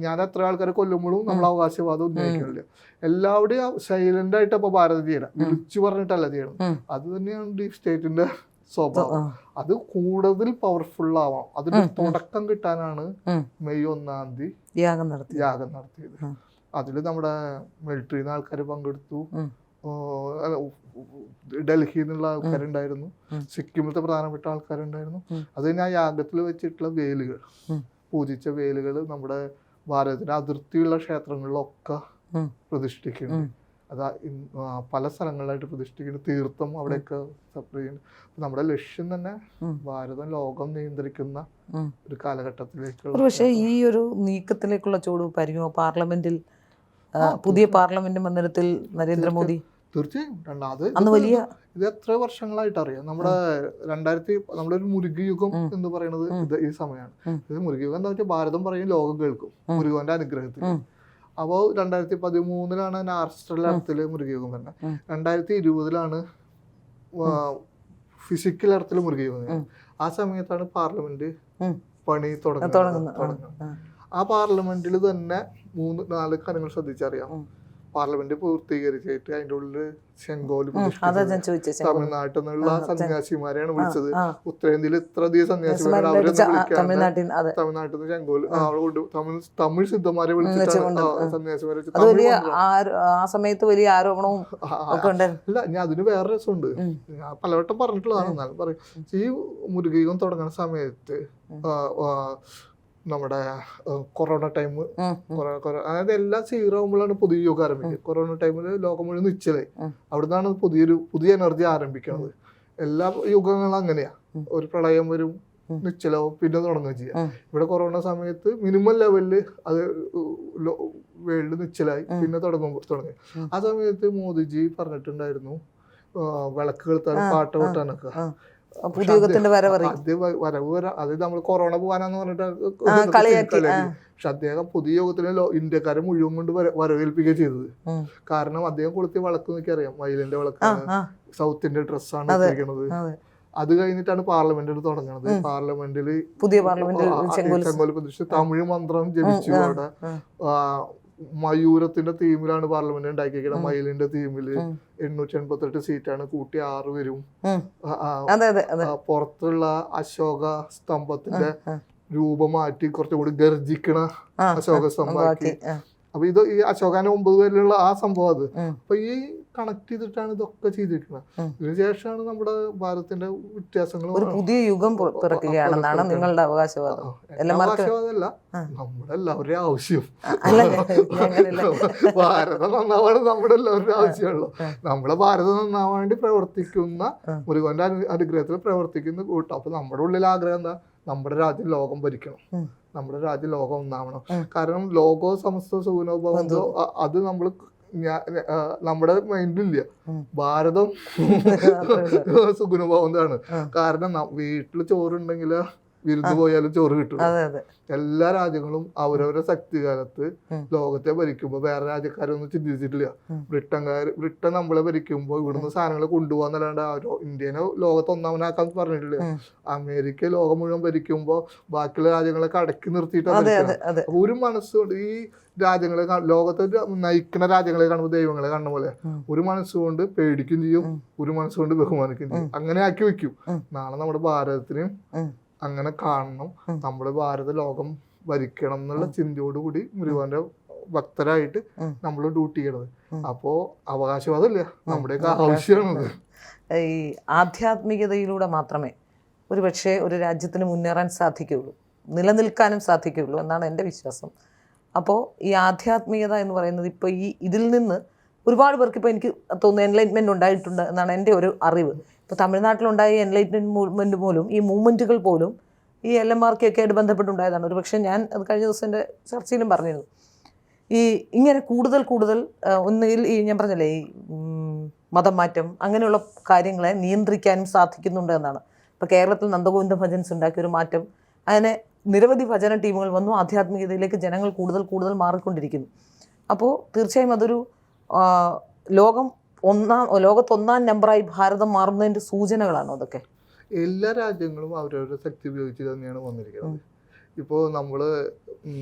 ഞാൻ എത്ര ആൾക്കാരെ കൊല്ലുമ്പോഴും നമ്മൾ അവകാശവാദം ഉന്നയിക്കുന്നില്ല. എല്ലാവരുടെയും സൈലന്റ് ആയിട്ട് അപ്പൊ ഭാരതം ചെയ്യണം, വിളിച്ചു പറഞ്ഞിട്ടല്ല ചെയ്യണം. അത് തന്നെയാണ് ഡീപ് സ്റ്റേറ്റിന്റെ സ്വഭാവം. അത് കൂടുതൽ പവർഫുൾ ആവാം. അതിന്റെ തുടക്കം കിട്ടാനാണ് മെയ് 1-ാം തീയതി യാഗം നടത്തിയത്. അതില് നമ്മുടെ മിലിറ്ററിന്ന് ആൾക്കാർ പങ്കെടുത്തു, ഡൽഹിയിൽ നിന്നുള്ള ആൾക്കാരുണ്ടായിരുന്നു, സിക്കിമിലത്തെ പ്രധാനപ്പെട്ട ആൾക്കാരുണ്ടായിരുന്നു. അത് കഴിഞ്ഞ് ആ യാഗത്തിൽ വെച്ചിട്ടുള്ള വേലുകൾ, പൂജിച്ച വേലുകൾ നമ്മുടെ ഭാരതത്തിന്റെ അതിർത്തിയുള്ള ക്ഷേത്രങ്ങളിലൊക്കെ പ്രതിഷ്ഠിക്കുന്നുണ്ട്. അതാ പല സ്ഥലങ്ങളിലായിട്ട് പ്രതിഷ്ഠിക്കുന്നു. തീർത്ഥം അവിടെയൊക്കെ സപ്ലൈ ചെയ്യുന്നു. നമ്മുടെ ലക്ഷ്യം തന്നെ ഭാരതം ലോകം നിയന്ത്രിക്കുന്ന ഒരു കാലഘട്ടത്തിലേക്കുള്ള. പക്ഷേ ഈ ഒരു നീക്കത്തിലേക്കുള്ള ചുവടുവയ്പ്പായിരിക്കുമോ പാർലമെന്റിൽ, പുതിയ പാർലമെന്റ് മന്ദിരത്തിൽ നരേന്ദ്രമോദി? തീർച്ചയായും. ഇത് എത്ര വർഷങ്ങളായിട്ട് അറിയാം. നമ്മുടെ നമ്മുടെ ഒരു മുരുകയുഗം എന്ന് പറയുന്നത് ഈ സമയമാണ്. ഇത് മുരുകയുഗം എന്താ വെച്ചാൽ ഭാരതം പറയും, ലോകം കേൾക്കും മുരുകന്റെ അനുഗ്രഹത്തിൽ. അപ്പോൾ 2013 നാർസ്റ്റൽ അർത്ഥത്തില് മുരുകയുഗം വരുന്നത്. 2020 ഫിസിക്കൽ അർത്ഥത്തിൽ മുരുകയുഗം. ആ സമയത്താണ് പാർലമെന്റ് പണി തുടങ്ങുന്നത്. ആ പാർലമെന്റിൽ തന്നെ 3-4 കാര്യങ്ങൾ ശ്രദ്ധിച്ചറിയാം. പാർലമെന്റ് പൂർത്തീകരിച്ചിട്ട് അതിന്റെ ഉള്ളില് ചെങ്കോല് തമിഴ്നാട്ടിൽ നിന്നുള്ള സന്യാസിമാരെയാണ് വിളിച്ചത്. ഉത്തരേന്ത്യയിൽ ഇത്രയധികം സന്യാസിമാരെ തമിഴ്നാട്ടിൽ നിന്ന് ചെങ്കോല് തമിഴ് സിദ്ധന്മാരെ വിളിച്ചിട്ടാണ് സന്യാസിമാരെ. ആ സമയത്ത് വലിയ ആരോപണവും അല്ല, ഞാൻ അതിന് വേറെ രസമുണ്ട്. ഞാൻ പലവട്ടം പറഞ്ഞിട്ടുള്ളതാണ്. എന്നാലും പറയും, ഈ മുരുകയുഗം തുടങ്ങുന്ന സമയത്ത് നമ്മുടെ കൊറോണ ടൈം, അതായത് എല്ലാം സീറാകുമ്പോഴാണ് പുതിയ യുഗം ആരംഭിക്കുന്നത്. കൊറോണ ടൈമിൽ ലോകം മുഴുവൻ നിശ്ചലായി. അവിടുന്നാണ് പുതിയ എനർജി ആരംഭിക്കുന്നത്. എല്ലാ യുഗങ്ങളും അങ്ങനെയാ. ഒരു പ്രളയം വരും, നിശ്ചലവും, പിന്നെ തുടങ്ങുകയും ചെയ്യാം. ഇവിടെ കൊറോണ സമയത്ത് മിനിമം ലെവലില് അത് വേൾഡ് നിശ്ചലായി, പിന്നെ തുടങ്ങി. ആ സമയത്ത് മോദിജി പറഞ്ഞിട്ടുണ്ടായിരുന്നു വിളക്ക് കൊളുത്താനും പാട്ട് കൊട്ടാനൊക്കെ. അത് നമ്മൾ കൊറോണ പോകാനാന്ന് പറഞ്ഞിട്ട്. പക്ഷെ അദ്ദേഹം പുതിയ യുഗത്തിലെ ഇന്ത്യക്കാരെ മുഴുവൻ കൊണ്ട് വരവേൽപ്പിക്കുകയും ചെയ്തത്. കാരണം അദ്ദേഹം കൊളുത്തിയ വിളക്ക് നോക്കി അറിയാം, മയിലിന്റെ വിളക്കാണ്, സൗത്ത് ഇന്ത്യൻ ഡ്രസ്സാണ് ഇട്ടിരിക്കുന്നത്. അത് കഴിഞ്ഞിട്ടാണ് പാർലമെന്റിൽ തുടങ്ങുന്നത്. പാർലമെന്റിൽ പുതിയ പാർലമെന്റിൽ ചെങ്കോല് പ്രതിഷ്ഠിച്ച് തമിഴ് മന്ത്രം ജപിച്ചു. അവിടെ മയൂരത്തിന്റെ തീമിലാണ് പാർലമെന്റ് ഉണ്ടാക്കിയിരിക്കുന്നത്. മയിലിന്റെ തീമില് 888 സീറ്റാണ്, കൂട്ടി 6 വരും. പുറത്തുള്ള അശോക സ്തംഭത്തിന്റെ രൂപം മാറ്റി കുറച്ചുകൂടി ഗർജിക്കണ അശോക സ്തംഭമാക്കി. അപ്പൊ ഈ അശോകാന്റെ 9 പേരിലുള്ള ആ സംഭവം അത്. അപ്പൊ ഈ കണക്ട് ചെയ്തിട്ടാണ് ഇതൊക്കെ ചെയ്തിരിക്കുന്നത്. ഇതിനുശേഷമാണ് നമ്മുടെ ഭാരതത്തിന്റെ വ്യത്യാസങ്ങൾ. ഒരു പുതിയ യുഗം പിറക്കുകയാണെന്നാണ് നിങ്ങളുടെ അവകാശവാദം. അവകാശവാദമല്ല, നമ്മുടെ എല്ലാവരുടെയും ആവശ്യം. ഭാരതം നന്നാവാണ് നമ്മുടെ എല്ലാവരുടെയും ആവശ്യമുള്ളൂ. നമ്മളെ ഭാരതം നന്നാവാൻ വേണ്ടി പ്രവർത്തിക്കുന്ന, മുരുകന്റെ അനുഗ്രഹത്തിൽ പ്രവർത്തിക്കുന്ന കൂട്ടം. അപ്പൊ നമ്മുടെ ഉള്ളിൽ ആഗ്രഹം എന്താ? നമ്മുടെ രാജ്യം ലോകം ഭരിക്കണം, നമ്മുടെ രാജ്യം ലോകം ഒന്നാവണം. കാരണം ലോകോ സമസ്ത സുഗുണോഭവന്തോ അത് നമ്മൾ നമ്മുടെ മൈൻഡിലില്ല. ഭാരതം സുഗുണഭവന്താണ്. കാരണം വീട്ടില് ചോറുണ്ടെങ്കിൽ വിരുന്ന് പോയാലും ചോറ് കിട്ടും. എല്ലാ രാജ്യങ്ങളും അവരവരുടെ ശക്തികാലത്ത് ലോകത്തെ ഭരിക്കുമ്പോ വേറെ രാജ്യക്കാരൊന്നും ചിന്തിച്ചിട്ടില്ല. ബ്രിട്ടൻ നമ്മളെ ഭരിക്കുമ്പോ ഇവിടുന്ന് സാധനങ്ങൾ കൊണ്ടുപോകാന്നല്ലാണ്ട് ഇന്ത്യനെ ലോകത്ത് ഒന്നാമനാക്കാൻ പറഞ്ഞിട്ടില്ല. അമേരിക്ക ലോകം മുഴുവൻ ഭരിക്കുമ്പോ ബാക്കിയുള്ള രാജ്യങ്ങളൊക്കെ അടക്കി നിർത്തിയിട്ടാണ്. ഒരു മനസ്സുകൊണ്ട് ഈ രാജ്യങ്ങളെ, ലോകത്തെ നയിക്കുന്ന രാജ്യങ്ങളെ കാണുമ്പോൾ ദൈവങ്ങളെ കാണുന്ന പോലെ ഒരു മനസ്സുകൊണ്ട് പേടിക്കും ചെയ്യും, ഒരു മനസ്സുകൊണ്ട് ബഹുമാനിക്കും ചെയ്യും. അങ്ങനെ ആക്കി വെക്കും. നാളെ നമ്മുടെ ഭാരതത്തിനും അങ്ങനെ കാണണം, നമ്മുടെ ഭാരത ലോകം ഭരിക്കണം എന്നുള്ള ചിന്തയോടുകൂടി മുരുകന്റെ ഭക്തരായിട്ട് നമ്മൾ ഡ്യൂട്ടി ചെയ്യണത്. അപ്പോ അവകാശവാദമില്ല, നമ്മുടെയൊക്കെ ആവശ്യമാണത്. ഈ ആധ്യാത്മികതയിലൂടെ മാത്രമേ ഒരു പക്ഷേ ഒരു രാജ്യത്തിന് മുന്നേറാൻ സാധിക്കുകയുള്ളൂ, നിലനിൽക്കാനും സാധിക്കുകയുള്ളൂ എന്നാണ് എൻ്റെ വിശ്വാസം. അപ്പോൾ ഈ ആധ്യാത്മികത എന്ന് പറയുന്നത് ഇപ്പോൾ ഇതിൽ നിന്ന് ഒരുപാട് പേർക്ക് ഇപ്പോൾ എനിക്ക് തോന്നുന്നു എൻലൈറ്റ്മെൻറ്റ് ഉണ്ടായിട്ടുണ്ട് എന്നാണ് എൻ്റെ ഒരു അറിവ്. ഇപ്പോൾ തമിഴ്നാട്ടിലുണ്ടായ എൻലൈറ്റ്മെൻറ്റ് മൂവ്മെൻറ്റ് പോലും ഈ മൂവ്മെൻറ്റുകൾ പോലും ഈ LMRK ഒക്കെ ആയിട്ട് ബന്ധപ്പെട്ടുണ്ടായതാണ്. ഒരു പക്ഷേ ഞാൻ അത് കഴിഞ്ഞ ദിവസം എൻ്റെ ചർച്ചയിലും പറഞ്ഞിരുന്നു. ഈ ഇങ്ങനെ കൂടുതൽ ഒന്നുകിൽ ഈ ഞാൻ പറഞ്ഞില്ലേ ഈ മതം മാറ്റം അങ്ങനെയുള്ള കാര്യങ്ങളെ നിയന്ത്രിക്കാനും സാധിക്കുന്നുണ്ട് എന്നാണ്. ഇപ്പോൾ കേരളത്തിൽ നന്ദഗോവിന്ദ ഭജൻസ് ഉണ്ടാക്കിയൊരു മാറ്റം, അങ്ങനെ നിരവധി ഭജന ടീമുകൾ വന്നു, ആധ്യാത്മികതയിലേക്ക് ജനങ്ങൾ കൂടുതൽ മാറിക്കൊണ്ടിരിക്കുന്നു. അപ്പോൾ തീർച്ചയായും അതൊരു ലോകത്ത് ഒന്നാം നമ്പറായി ഭാരതം മാറുന്നതിൻ്റെ സൂചനകളാണോ അതൊക്കെ? എല്ലാ രാജ്യങ്ങളും അവരവരുടെ ശക്തി ഉപയോഗിച്ച് തന്നെയാണ് വന്നിരിക്കുന്നത്. ഇപ്പോൾ നമ്മൾ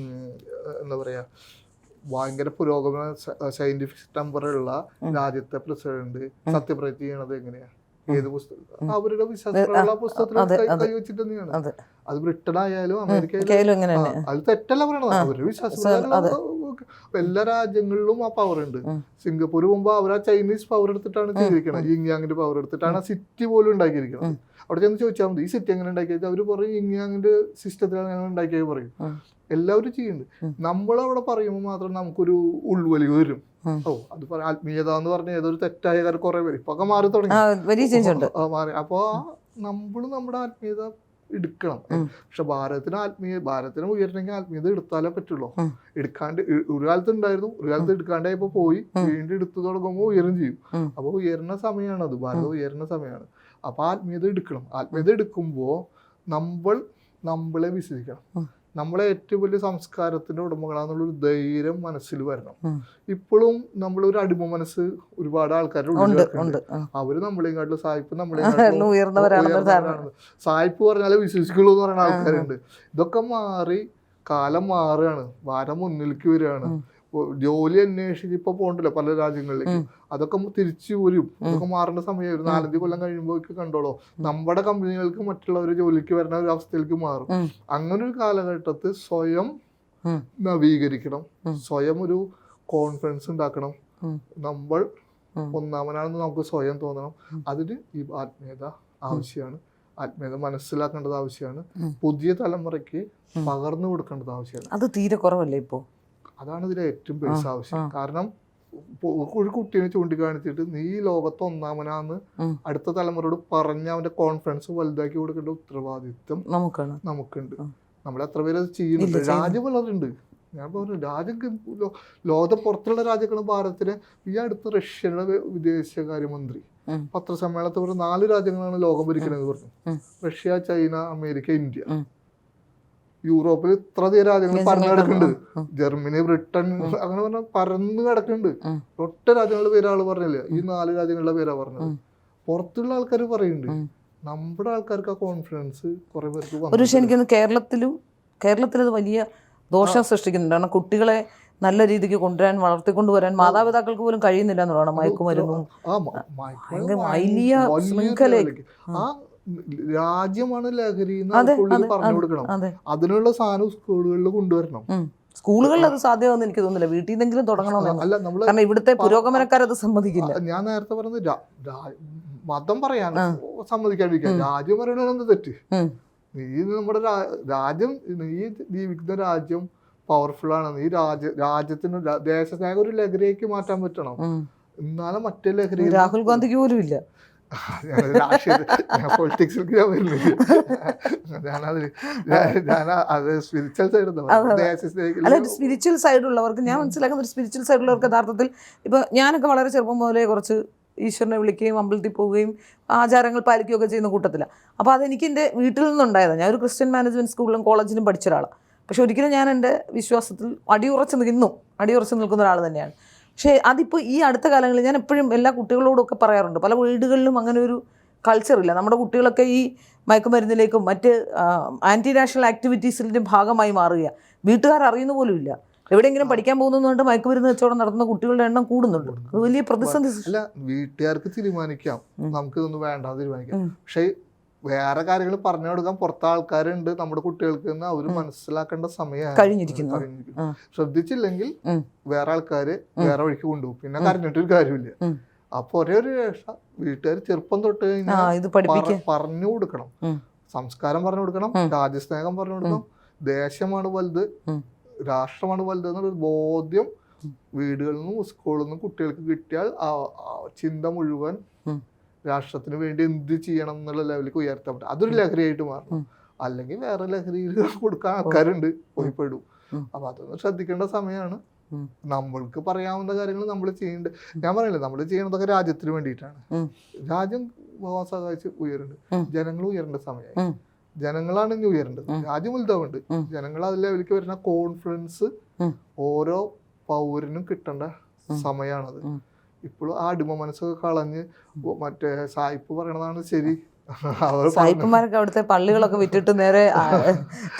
എന്താ പറയുക, ഭയങ്കര പുരോഗമന സയന്റിഫിക് നമ്പറുള്ള രാജ്യത്തെ പ്രസിഡന്റ് സത്യപ്രതിജ്ഞ ചെയ്യണത് എങ്ങനെയാ? ഏത് പുസ്തകം? അവരുടെ വിശ്വാസമുള്ള പുസ്തകത്തിൽ കൈവച്ചിട്ട് തന്നെയാണ്. അത് ബ്രിട്ടൻ ആയാലും അമേരിക്ക ആയാലും അത് തെറ്റല്ല പറയണത്. അവരുടെ വിശ്വാസം എല്ലാ രാജ്യങ്ങളിലും ആ പവർ ഉണ്ട്. സിംഗപ്പൂർ പോകുമ്പോൾ അവർ ആ ചൈനീസ് പവർ എടുത്തിട്ടാണ് ചെയ്തിരിക്കുന്നത്. യിങ്യാങ്ങിന്റെ പവർ എടുത്തിട്ടാണ് ആ സിറ്റി പോലും ഉണ്ടാക്കിയിരിക്കുന്നത്. അവിടെ ചെന്ന് ചോദിച്ചാൽ മതി ഈ സിറ്റി എങ്ങനെ ഉണ്ടാക്കിയത്, അവർ പറയും യിങ്യാങ്ങിന്റെ സിസ്റ്റത്തിലാണ് ഞങ്ങൾ ഉണ്ടാക്കിയത് പറയും. എല്ലാവരും ചെയ്യുന്നുണ്ട്. നമ്മളവിടെ പറയുമ്പോൾ മാത്രം നമുക്കൊരു ഉൾവലി വരും. അത് ആത്മീയത എന്ന് പറഞ്ഞ ഏതൊരു തെറ്റായ കാര്യം കുറെ പേര് ഇപ്പൊ മാറി തുടങ്ങി. മാറി. അപ്പൊ നമ്മള് നമ്മുടെ ആത്മീയത എടുക്കണം. പക്ഷെ ഭാരതത്തിന് ഉയരണമെങ്കിൽ ആത്മീയത എടുത്താലേ പറ്റുള്ളൂ. എടുക്കാണ്ട് ഒരു കാലത്ത് ഉണ്ടായിരുന്നു, ഒരു കാലത്ത് എടുക്കാണ്ടായപ്പോ പോയി, വീണ്ടും എടുത്തു തുടങ്ങുമ്പോൾ ഉയരം ചെയ്യും. അപ്പൊ ഉയർന്ന സമയമാണ് അത്, ഭാരതം ഉയർന്ന സമയമാണ്. അപ്പൊ ആത്മീയത എടുക്കണം. ആത്മീയത എടുക്കുമ്പോ നമ്മളെ വിശ്വസിക്കണം. നമ്മളെ ഏറ്റവും വലിയ സംസ്കാരത്തിന്റെ ഉടമകളാന്നുള്ളൊരു ധൈര്യം മനസ്സിൽ വരണം. ഇപ്പോഴും നമ്മളൊരു അടിമ മനസ്സ് ഒരുപാട് ആൾക്കാരുടെ ഉള്ളിൽ, അവര് നമ്മളെക്കാട്ടിലും സായിപ്പ് നമ്മളെക്കാട്ടിലും സായിപ്പ് പറഞ്ഞാലേ വിശ്വസിക്കുള്ളൂ എന്ന് പറയുന്ന ആൾക്കാരുണ്ട്. ഇതൊക്കെ മാറി കാലം മാറുകയാണ്, ഭാരം മുന്നിലേക്ക് വരികയാണ്. ജോലി അന്വേഷിച്ച് ഇപ്പൊ പോകണ്ടല്ലോ പല രാജ്യങ്ങളിലേക്ക്, അതൊക്കെ തിരിച്ചു വരും. അതൊക്കെ മാറേണ്ട സമയം ഒരു 4-5 കൊല്ലം കഴിയുമ്പോഴേക്ക് കണ്ടോളൂ നമ്മുടെ കമ്പനികൾക്ക് മറ്റുള്ളവർ ജോലിക്ക് വരുന്ന ഒരു അവസ്ഥയിലേക്ക് മാറും. അങ്ങനെ ഒരു കാലഘട്ടത്തിൽ സ്വയം നവീകരിക്കണം, സ്വയം ഒരു കോൺഫിഡൻസ് ഉണ്ടാക്കണം. നമ്മൾ ഒന്നാമനാണെന്ന് നമുക്ക് സ്വയം തോന്നണം. അതിന് ഈ ആത്മീയത ആവശ്യമാണ്. ആത്മീയത മനസ്സിലാക്കേണ്ടത് ആവശ്യമാണ്. പുതിയ തലമുറയ്ക്ക് പകർന്നു കൊടുക്കേണ്ടത് ആവശ്യമാണ്. അത് തീരെ കുറവല്ലേ ഇപ്പോ? അതാണ് ഇതിലെ ഏറ്റവും ബേസ് ആവശ്യം. കാരണം ഒരു കുട്ടീനെ ചൂണ്ടിക്കാണിച്ചിട്ട് നീ ലോകത്ത് ഒന്നാമനാന്ന് അടുത്ത തലമുറയോട് പറഞ്ഞ അവന്റെ കോൺഫിഡൻസ് വലുതാക്കി കൊടുക്കേണ്ട ഉത്തരവാദിത്വം നമുക്കുണ്ട്. നമ്മൾ എത്ര പേര് അത് ചെയ്യുന്നുണ്ട്? രാജ്യം വളരുന്നുണ്ട്. ഞാൻ പറഞ്ഞു രാജ്യം ലോകത്തെ പുറത്തുള്ള രാജ്യങ്ങളും ഭാരതത്തിലെ ഈ അടുത്ത് റഷ്യയുടെ വിദേശകാര്യമന്ത്രി പത്രസമ്മേളനത്തിൽ പറഞ്ഞു 4 രാജ്യങ്ങളാണ് ലോകം ഭരിക്കണമെന്ന് പറഞ്ഞു. Russia, China, America, India. യൂറോപ്പിൽ ഇത്രയധികം രാജ്യങ്ങൾ പരന്നു കിടക്കുന്നുണ്ട്. ജർമ്മനി, ബ്രിട്ടൻ, അങ്ങനെ പറഞ്ഞാൽ പരന്നു കിടക്കുന്നുണ്ട്. ഒറ്റ രാജ്യങ്ങളുടെ പേര് ആള് പറഞ്ഞില്ല, ഈ 4 രാജ്യങ്ങളുടെ പേരാ പറഞ്ഞത്. പുറത്തുള്ള ആൾക്കാർ പറയുന്നുണ്ട്. നമ്മുടെ ആൾക്കാർക്ക് ആ കോൺഫിഡൻസ് കുറെ പേർക്ക് പക്ഷെ എനിക്കൊന്ന് കേരളത്തിൽ വലിയ ദോഷം സൃഷ്ടിക്കുന്നുണ്ട്. കാരണം കുട്ടികളെ നല്ല രീതിക്ക് കൊണ്ടുവരാൻ, വളർത്തിക്കൊണ്ടുവരാൻ മാതാപിതാക്കൾക്ക് പോലും കഴിയുന്നില്ല എന്നുള്ളതാണ്. മയക്കുമരുന്നും വലിയ ശൃംഖലയിലേക്ക് രാജ്യമാണ് ലഹരി പറഞ്ഞു കൊടുക്കണം. അതിനുള്ള സാധനം സ്കൂളുകളിൽ കൊണ്ടുവരണം. സ്കൂളുകളിൽ അത് സാധ്യമാണെന്ന് എനിക്ക് തോന്നുന്നില്ല. വീട്ടിൽ നിന്നെങ്കിലും തുടങ്ങണമെന്ന്. കാരണം ഇവിടുത്തെ പുരോഗമനക്കാരത് സമ്മതിക്കില്ല. ഞാൻ നേരത്തെ പറഞ്ഞത് മതം പറയാൻ സമ്മതിക്കാണ്ടിരിക്കുക. രാജ്യം പറയണത് എന്ത് തെറ്റ്? നീ നമ്മുടെ രാജ്യം, നീ ജീവിക്കുന്ന രാജ്യം പവർഫുൾ ആണ്. നീ രാജ്യത്തിന് ദേശസ്നേഹം ഒരു ലഹരിയേക്ക് മാറ്റാൻ പറ്റണം. എന്നാലും മറ്റേ ലഹരി രാഹുൽ ഗാന്ധിക്ക് പോലും ഇല്ല. പൊളിറ്റിക്സിലേക്ക് ഞാൻ വരുന്നില്ല. അത് സ്പിരിച്വൽ സൈഡ്, സ്പിരിച്വൽ സൈഡുള്ളവർക്ക് ഞാൻ മനസ്സിലാക്കുന്ന ഒരു സ്പിരിച്വൽ സൈഡുള്ളവർക്ക് യഥാർത്ഥത്തിൽ ഇപ്പൊ ഞാനൊക്കെ വളരെ ചെറുപ്പം മുതലേ കുറച്ച് ഈശ്വരനെ വിളിക്കുകയും അമ്പലത്തിൽ പോവുകയും ആചാരങ്ങൾ പാലിക്കുകയൊക്കെ ചെയ്യുന്ന കൂട്ടത്തിലാണ്. അപ്പോൾ അതെനിക്ക് എൻ്റെ വീട്ടിൽ നിന്നുണ്ടായതാണ്. ഞാൻ ഒരു ക്രിസ്ത്യൻ മാനേജ്മെൻറ്റ് സ്കൂളിലും കോളേജിലും പഠിച്ച ഒരാളാണ്. പക്ഷെ ഒരിക്കലും ഞാൻ എൻ്റെ വിശ്വാസത്തിൽ അടിയുറച്ച് നിൽക്കുന്ന ഒരാൾ തന്നെയാണ്. പക്ഷേ അതിപ്പോൾ ഈ അടുത്ത കാലങ്ങളിൽ ഞാൻ എപ്പോഴും എല്ലാ കുട്ടികളോടൊക്കെ പറയാറുണ്ട്, പല വീടുകളിലും അങ്ങനെ ഒരു കൾച്ചറില്ല. നമ്മുടെ കുട്ടികളൊക്കെ ഈ മയക്കുമരുന്നിലേക്കും മറ്റ് ആൻറ്റി നാഷണൽ ആക്ടിവിറ്റീസിൻ്റെ ഭാഗമായി മാറുക. വീട്ടുകാർ അറിയുന്ന പോലും ഇല്ല. എവിടെയെങ്കിലും പഠിക്കാൻ പോകുന്നതുകൊണ്ട് മയക്കുമരുന്ന് കച്ചവടം നടത്തുന്ന കുട്ടികളുടെ എണ്ണം കൂടുന്നുണ്ട്. അത് വലിയ പ്രതിസന്ധി. അല്ല, വീട്ടുകാർക്ക് തീരുമാനിക്കാം, നമുക്ക് ഇതൊന്നും വേണ്ട തീരുമാനിക്കാം. പക്ഷേ വേറെ കാര്യങ്ങൾ പറഞ്ഞു കൊടുക്കാൻ പുറത്തെ ആൾക്കാരുണ്ട് നമ്മുടെ കുട്ടികൾക്ക് എന്ന് അവർ മനസ്സിലാക്കേണ്ട സമയമാണ് കഴിഞ്ഞിരിക്കുന്നു. ശ്രദ്ധിച്ചില്ലെങ്കിൽ വേറെ ആൾക്കാര് വേറെ വഴിക്ക് കൊണ്ടുപോകും. പിന്നെ കരഞ്ഞിട്ടൊരു കാര്യമില്ല. അപ്പൊ ഒരേ ഒരു വീട്ടുകാർ ചെറുപ്പം തൊട്ട് കഴിഞ്ഞാൽ പറഞ്ഞു കൊടുക്കണം. സംസ്കാരം പറഞ്ഞു കൊടുക്കണം, രാജ്യസ്നേഹം പറഞ്ഞു കൊടുക്കണം, ദേശമാണ് വലുത്, രാഷ്ട്രമാണ് വലുത് എന്നൊരു ബോധ്യം വീടുകളിൽ നിന്നും സ്കൂളിൽ നിന്നും കുട്ടികൾക്ക് കിട്ടിയാൽ ചിന്ത മുഴുവൻ രാഷ്ട്രത്തിന് വേണ്ടി എന്ത് ചെയ്യണം എന്നുള്ള ലെവലിലേക്ക് ഉയർത്താൻ പറ്റും. അതൊരു ലഹരിയായിട്ട് മാറണം. അല്ലെങ്കിൽ വേറെ ലഹരിയിൽ കൊടുക്കാൻ ആൾക്കാരുണ്ട്, പോയിപ്പെടും. അപ്പൊ അതൊന്ന് ശ്രദ്ധിക്കേണ്ട സമയമാണ്. നമ്മൾക്ക് പറയാവുന്ന കാര്യങ്ങൾ നമ്മൾ ചെയ്യേണ്ടത്, ഞാൻ പറയില്ല, നമ്മൾ ചെയ്യണതൊക്കെ രാജ്യത്തിന് വേണ്ടിയിട്ടാണ്. രാജ്യം പോകാൻ സഹായിച്ച് ഉയരുന്നുണ്ട്, ജനങ്ങൾ ഉയരേണ്ട സമയമായി. ജനങ്ങളാണ് ഇനി ഉയരേണ്ടത്, രാജ്യം വലുതാവുന്നുണ്ട്. ജനങ്ങൾ അതിൽ ലെവലിലേക്ക് വരുന്ന കോൺഫിഡൻസ് ഓരോ പൗരനും കിട്ടേണ്ട സമയമാണത്. ഇപ്പോഴും ആ അടിമ മനസ്സൊക്കെ കളഞ്ഞ് മറ്റേ സായിപ്പ് പറയണതാണ് ശരി. സായിപ്പന്മാരൊക്കെ അവിടുത്തെ പള്ളികളൊക്കെ വിറ്റിട്ട് നേരെ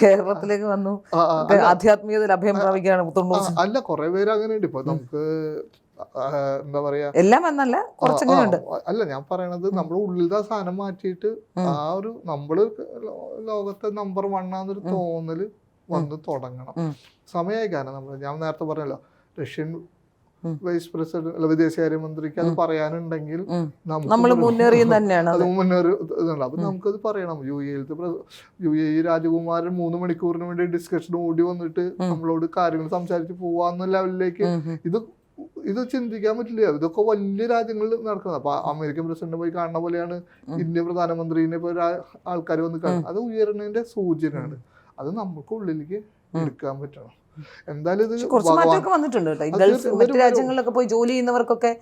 കേരളത്തിലേക്ക് വന്നു, ആധ്യാത്മികതയിൽ അഭയം പ്രാപിക്കുകയാണ്. അല്ല, കുറെ പേര് അങ്ങനെയുണ്ട്. ഇപ്പൊ നമുക്ക് എന്താ പറയാ, എല്ലാം എന്നല്ല, കുറച്ചെങ്ങനെയുണ്ട്. അല്ല, ഞാൻ പറയണത് നമ്മുടെ ഉള്ളിലത്തെ സാധനം മാറ്റിയിട്ട് ആ ഒരു നമ്മള് ലോകത്തെ നമ്പർ 1 തോന്നല് വന്ന് തുടങ്ങണം. സമയമായി. കാരണം ഞാൻ നേരത്തെ പറഞ്ഞല്ലോ, റഷ്യൻ വൈസ് പ്രസിഡന്റ് അല്ല വിദേശകാര്യമന്ത്രിക്ക് അത് പറയാനുണ്ടെങ്കിൽ നമ്മൾ മുന്നേറിയും തന്നെയാണ്. അത് മുന്നേറിയുന്നുണ്ട്. അപ്പൊ നമുക്കത് പറയണം. യു എ ഇ രാജകുമാരൻ 3 മണിക്കൂറിന് വേണ്ടി ഡിസ്കഷൻ ഓടി വന്നിട്ട് നമ്മളോട് കാര്യങ്ങൾ സംസാരിച്ച് പോവാന്ന ലെവലിലേക്ക് ഇത് ചിന്തിക്കാൻ പറ്റില്ല. ഇതൊക്കെ വലിയ രാജ്യങ്ങളിൽ നടക്കുന്നത്. അപ്പൊ അമേരിക്കൻ പ്രസിഡന്റ് പോയി കാണുന്ന പോലെയാണ് ഇന്ത്യ പ്രധാനമന്ത്രിനെ ഇപ്പൊ ആൾക്കാർ വന്ന് കാണുന്നത്. അത് ഉയരുന്നതിന്റെ സൂചനയാണ്. അത് നമുക്ക് ഉള്ളിലേക്ക് എടുക്കാൻ പറ്റണം. എന്തായാലും ഇത് കുറച്ച് മാറ്റമൊക്കെ വന്നിട്ടുണ്ട് കേട്ടോ. ഈ ഗൾഫ് മറ്റു രാജ്യങ്ങളിലൊക്കെ പോയി ജോലി ചെയ്യുന്നവർക്കൊക്കെ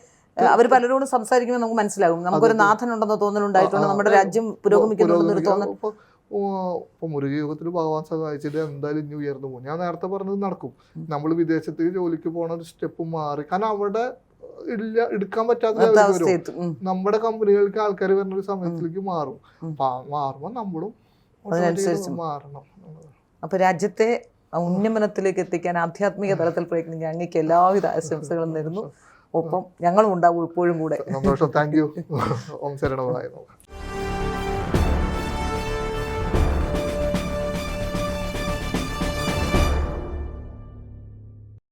അവർ പലരോടും സംസാരിക്കുമ്പോൾ നമുക്ക് മനസ്സിലാകും, നമുക്കൊരു നാഥൻ ഉണ്ടെന്ന് തോന്നലുണ്ടായിട്ടുണ്ട്, നമ്മുടെ രാജ്യം പുരോഗമിക്കുന്നുണ്ടെന്നൊരു തോന്നൽ. ഇപ്പൊ മുരുകയുഗത്തിൽ ഭഗവാൻ സഹായിച്ചിട്ട് എന്തായാലും ഇനി ഉയർന്നു പോകും. ഞാൻ നേരത്തെ പറഞ്ഞത് നടക്കും. നമ്മൾ വിദേശത്തേക്ക് ജോലിക്ക് പോണ ഒരു സ്റ്റെപ്പ് മാറി. കാരണം അവിടെ എടുക്കാൻ പറ്റാത്ത നമ്മുടെ കമ്പനികൾക്ക് ആൾക്കാർ വരുന്ന ഒരു സമയത്തിലേക്ക് മാറും. മാറുമ്പോ നമ്മളും മാറണം. അപ്പൊ രാജ്യത്തെ ഉന്നമനത്തിലേക്ക് എത്തിക്കാൻ ആധ്യാത്മിക തലത്തിൽ പ്രയത്നിക്കാൻ അങ്ങേക്ക് എല്ലാവിധ ആശംസകളും നേരുന്നു. ഒപ്പം ഞങ്ങളും ഉണ്ടാവും ഇപ്പോഴും കൂടെ. സന്തോഷം. Thank you. ഓം ശരണമായ.